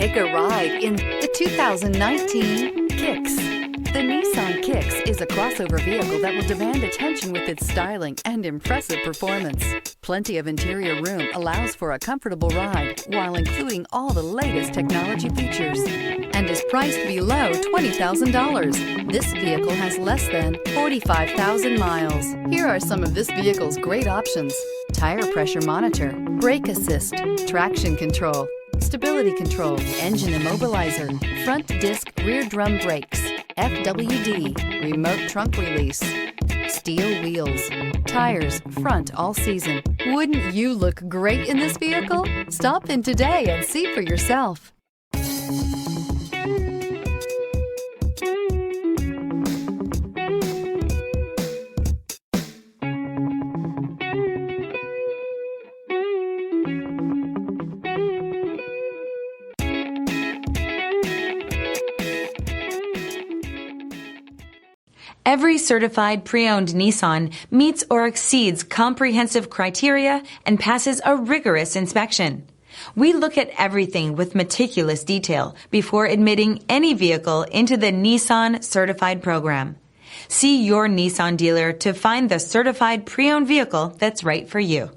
Take a ride in the 2019 Kicks. The Nissan Kicks is a crossover vehicle that will demand attention with its styling and impressive performance. Plenty of interior room allows for a comfortable ride while including all the latest technology features and is priced below $20,000. This vehicle has less than 45,000 miles. Here are some of this vehicle's great options: tire pressure monitor, brake assist, traction control, stability control, engine immobilizer, front disc rear drum brakes, FWD, remote trunk release, steel wheels, tires front all season. Wouldn't you look great in this vehicle? Stop in today and see for yourself. Every certified pre-owned Nissan meets or exceeds comprehensive criteria and passes a rigorous inspection. We look at everything with meticulous detail before admitting any vehicle into the Nissan Certified program. See your Nissan dealer to find the certified pre-owned vehicle that's right for you.